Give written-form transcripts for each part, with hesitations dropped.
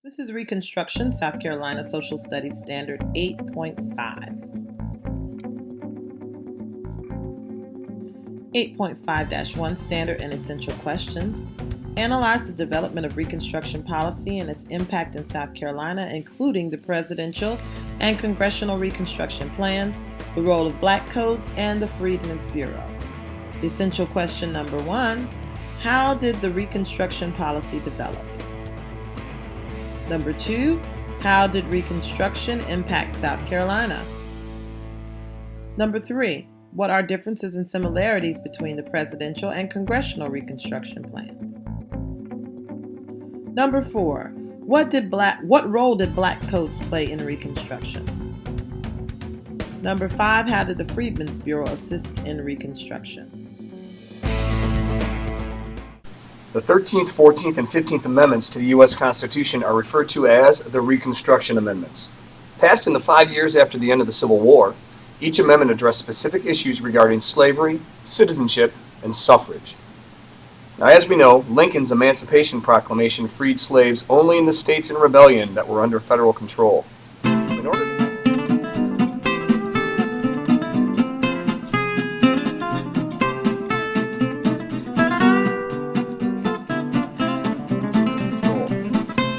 This is Reconstruction, South Carolina Social Studies Standard 8.5. 8.5-1 Standard and Essential Questions. Analyze the development of Reconstruction policy and its impact in South Carolina, including the presidential and congressional Reconstruction plans, the role of Black codes, and the Freedmen's Bureau. Essential question number 1, how did the Reconstruction policy develop? Number 2, how did Reconstruction impact South Carolina? Number 3, what are differences and similarities between the presidential and congressional Reconstruction plans? Number 4, what role did Black codes play in Reconstruction? Number 5, how did the Freedmen's Bureau assist in Reconstruction? The 13th, 14th, and 15th Amendments to the U.S. Constitution are referred to as the Reconstruction Amendments. Passed in the 5 years after the end of the Civil War, each amendment addressed specific issues regarding slavery, citizenship, and suffrage. Now, as we know, Lincoln's Emancipation Proclamation freed slaves only in the states in rebellion that were under federal control.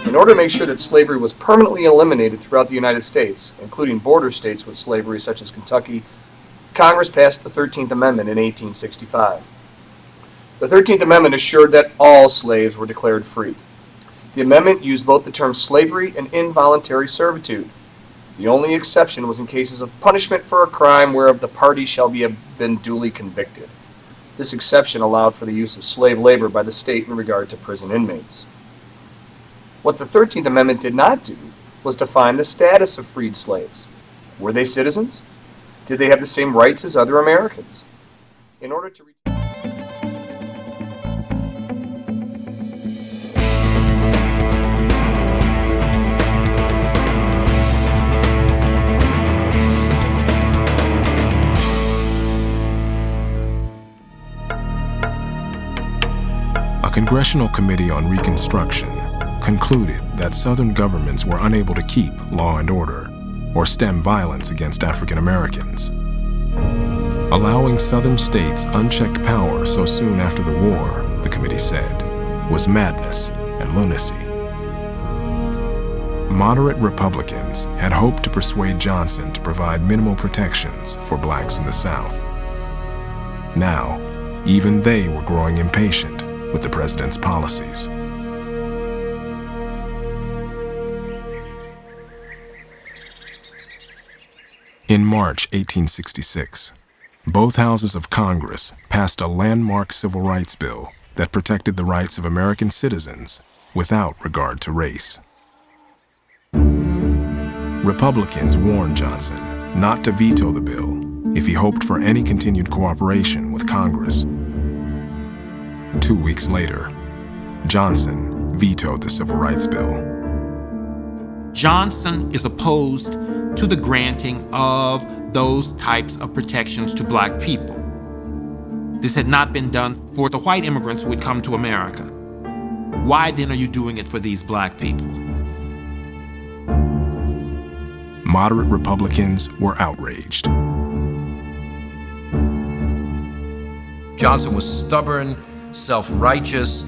In order to make sure that slavery was permanently eliminated throughout the United States, including border states with slavery such as Kentucky, Congress passed the 13th Amendment in 1865. The 13th Amendment assured that all slaves were declared free. The amendment used both the terms slavery and involuntary servitude. The only exception was in cases of punishment for a crime whereof the party shall have been duly convicted. This exception allowed for the use of slave labor by the state in regard to prison inmates. What the 13th Amendment did not do was define the status of freed slaves. Were they citizens? Did they have the same rights as other Americans? In order to A congressional committee on Reconstruction concluded that Southern governments were unable to keep law and order or stem violence against African Americans. Allowing Southern states unchecked power so soon after the war, the committee said, was madness and lunacy. Moderate Republicans had hoped to persuade Johnson to provide minimal protections for blacks in the South. Now, even they were growing impatient with the president's policies. In March 1866, both houses of Congress passed a landmark civil rights bill that protected the rights of American citizens without regard to race. Republicans warned Johnson not to veto the bill if he hoped for any continued cooperation with Congress. 2 weeks later, Johnson vetoed the civil rights bill. Johnson is opposed to the granting of those types of protections to black people. This had not been done for the white immigrants who would come to America. Why then are you doing it for these black people? Moderate Republicans were outraged. Johnson was stubborn, self-righteous,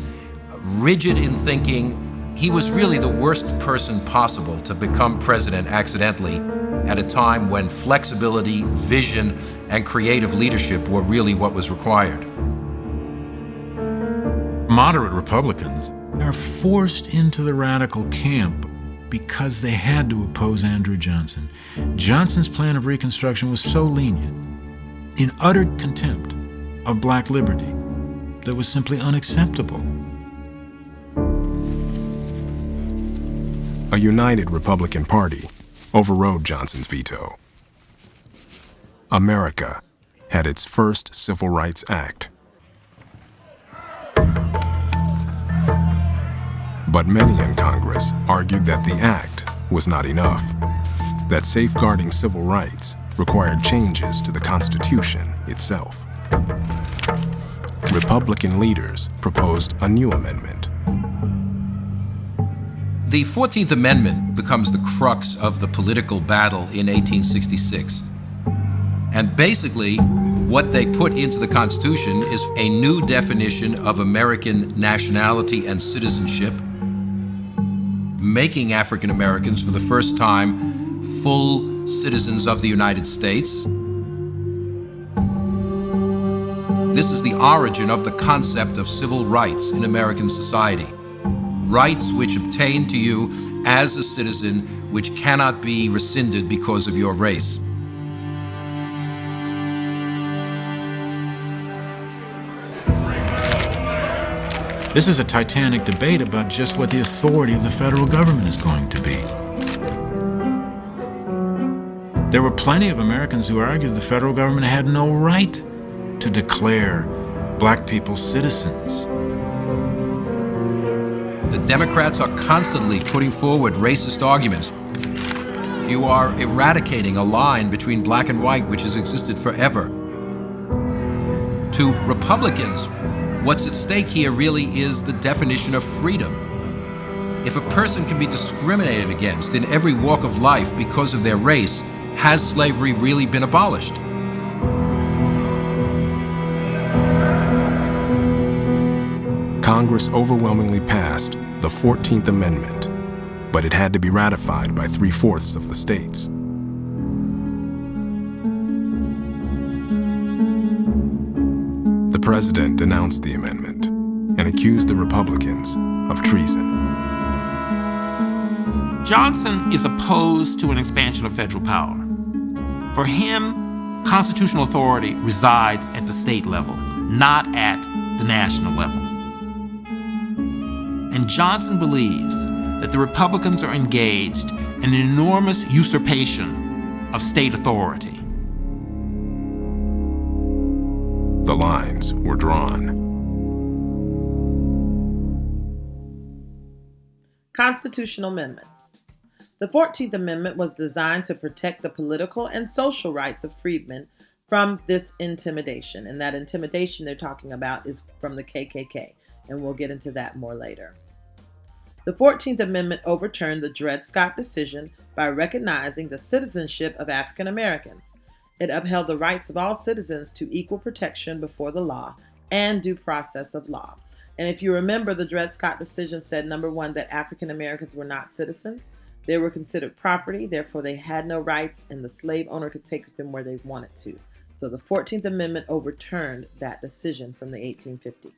rigid in thinking. He was really the worst person possible to become president accidentally at a time when flexibility, vision, and creative leadership were really what was required. Moderate Republicans are forced into the radical camp because they had to oppose Andrew Johnson. Johnson's plan of Reconstruction was so lenient, in utter contempt of black liberty, that was simply unacceptable. A united Republican Party overrode Johnson's veto. America had its first Civil Rights Act. But many in Congress argued that the act was not enough, that safeguarding civil rights required changes to the Constitution itself. Republican leaders proposed a new amendment. The 14th Amendment becomes the crux of the political battle in 1866. And basically, what they put into the Constitution is a new definition of American nationality and citizenship, making African Americans for the first time full citizens of the United States. This is the origin of the concept of civil rights in American society. Rights which obtain to you as a citizen, which cannot be rescinded because of your race. This is a titanic debate about just what the authority of the federal government is going to be. There were plenty of Americans who argued the federal government had no right to declare black people citizens. The Democrats are constantly putting forward racist arguments. You are eradicating a line between black and white which has existed forever. To Republicans, what's at stake here really is the definition of freedom. If a person can be discriminated against in every walk of life because of their race, has slavery really been abolished? Congress overwhelmingly passed the 14th Amendment, but it had to be ratified by 3/4 of the states. The president denounced the amendment and accused the Republicans of treason. Johnson is opposed to an expansion of federal power. For him, constitutional authority resides at the state level, not at the national level. And Johnson believes that the Republicans are engaged in an enormous usurpation of state authority. The lines were drawn. Constitutional amendments. The 14th Amendment was designed to protect the political and social rights of freedmen from this intimidation. And that intimidation they're talking about is from the KKK. And we'll get into that more later. The 14th Amendment overturned the Dred Scott decision by recognizing the citizenship of African Americans. It upheld the rights of all citizens to equal protection before the law and due process of law. And if you remember, the Dred Scott decision said, number one, that African Americans were not citizens. They were considered property, therefore they had no rights, and the slave owner could take them where they wanted to. So the 14th Amendment overturned that decision from the 1850s.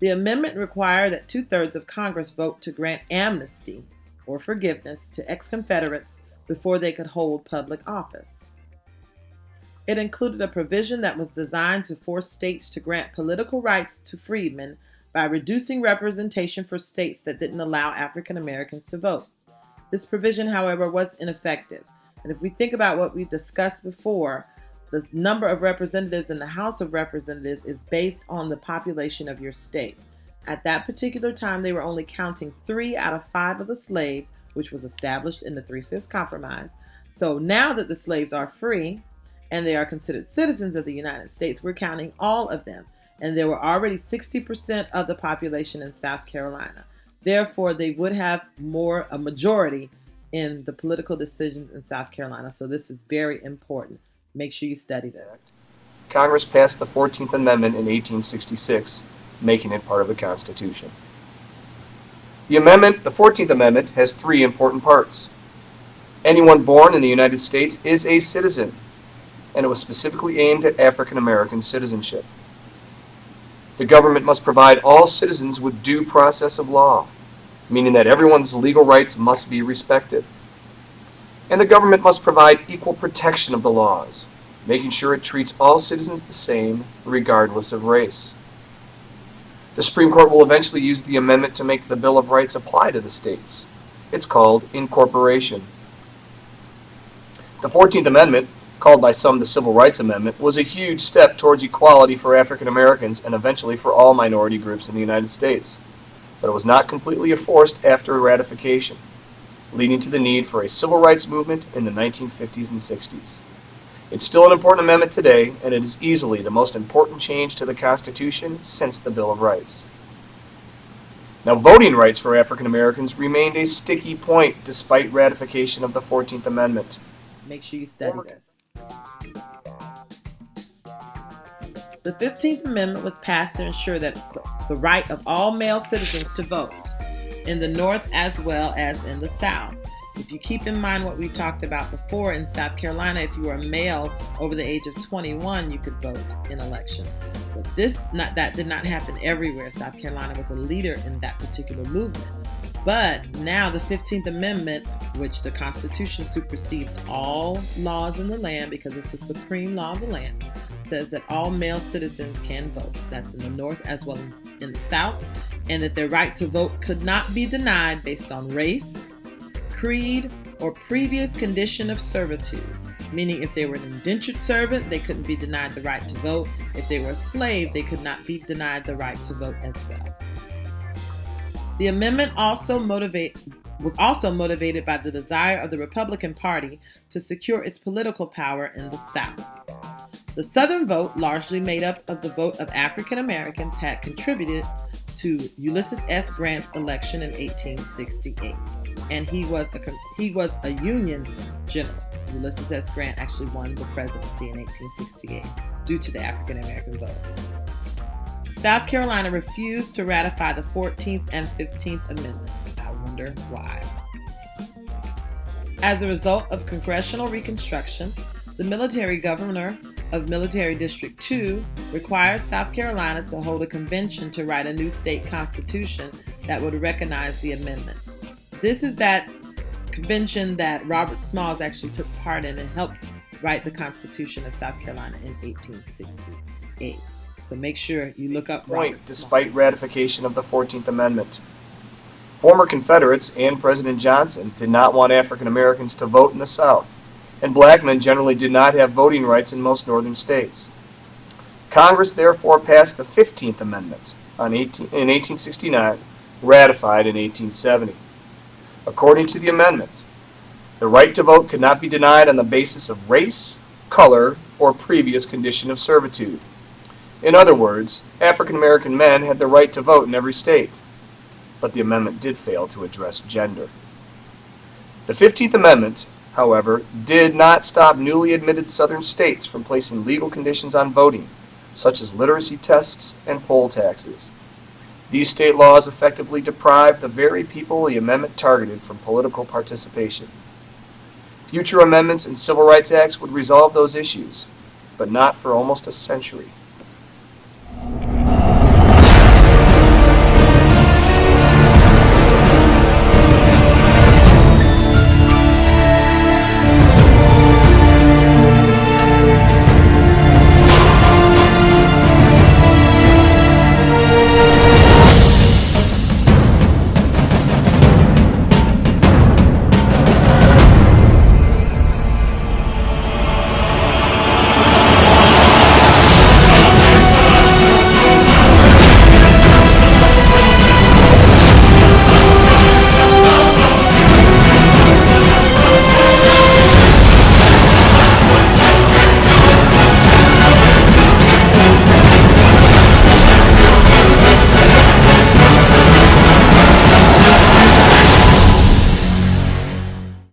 The amendment required that 2/3 of Congress vote to grant amnesty or forgiveness to ex-Confederates before they could hold public office. It included a provision that was designed to force states to grant political rights to freedmen by reducing representation for states that didn't allow African Americans to vote. This provision, however, was ineffective. And if we think about what we discussed before, the number of representatives in the House of Representatives is based on the population of your state. At that particular time, they were only counting 3 out of 5 of the slaves, which was established in the 3/5 Compromise. So now that the slaves are free and they are considered citizens of the United States, we're counting all of them. And there were already 60% of the population in South Carolina. Therefore, they would have a majority in the political decisions in South Carolina. So this is very important. Make sure you study this. Congress passed the 14th Amendment in 1866, making it part of the Constitution. The 14th Amendment, has 3 important parts. Anyone born in the United States is a citizen, and it was specifically aimed at African American citizenship. The government must provide all citizens with due process of law, meaning that everyone's legal rights must be respected. And the government must provide equal protection of the laws, making sure it treats all citizens the same, regardless of race. The Supreme Court will eventually use the amendment to make the Bill of Rights apply to the states. It's called incorporation. The 14th Amendment, called by some the Civil Rights Amendment, was a huge step towards equality for African Americans and eventually for all minority groups in the United States. But it was not completely enforced after ratification, leading to the need for a civil rights movement in the 1950s and 60s. It's still an important amendment today, and it is easily the most important change to the Constitution since the Bill of Rights. Now, voting rights for African Americans remained a sticky point despite ratification of the 14th Amendment. Make sure you study this. The 15th Amendment was passed to ensure that the right of all male citizens to vote in the North as well as in the South. If you keep in mind what we talked about before, in South Carolina, if you were a male over the age of 21, you could vote in elections. But that did not happen everywhere. South Carolina was a leader in that particular movement. But now the 15th Amendment, which the Constitution supersedes all laws in the land because it's the supreme law of the land, says that all male citizens can vote. That's in the North as well as in the South, and that their right to vote could not be denied based on race, creed, or previous condition of servitude. Meaning if they were an indentured servant, they couldn't be denied the right to vote. If they were a slave, they could not be denied the right to vote as well. The amendment was also motivated by the desire of the Republican Party to secure its political power in the South. The Southern vote, largely made up of the vote of African Americans, had contributed to Ulysses S. Grant's election in 1868, and he was a Union general. Ulysses S. Grant actually won the presidency in 1868 due to the African American vote. South Carolina refused to ratify the 14th and 15th Amendments. I wonder why. As a result of congressional reconstruction, the military governor of Military District 2 required South Carolina to hold a convention to write a new state constitution that would recognize the amendments. This is that convention that Robert Smalls actually took part in and helped write the Constitution of South Carolina in 1868. So make sure you look up Robert despite ratification of the 14th Amendment. Former Confederates and President Johnson did not want African Americans to vote in the South, and black men generally did not have voting rights in most northern states. Congress therefore passed the 15th Amendment in 1869, ratified in 1870. According to the amendment, the right to vote could not be denied on the basis of race, color, or previous condition of servitude. In other words, African American men had the right to vote in every state, but the amendment did fail to address gender. The 15th Amendment, however, did not stop newly admitted Southern states from placing legal conditions on voting, such as literacy tests and poll taxes. These state laws effectively deprived the very people the amendment targeted from political participation. Future amendments and civil rights acts would resolve those issues, but not for almost a century.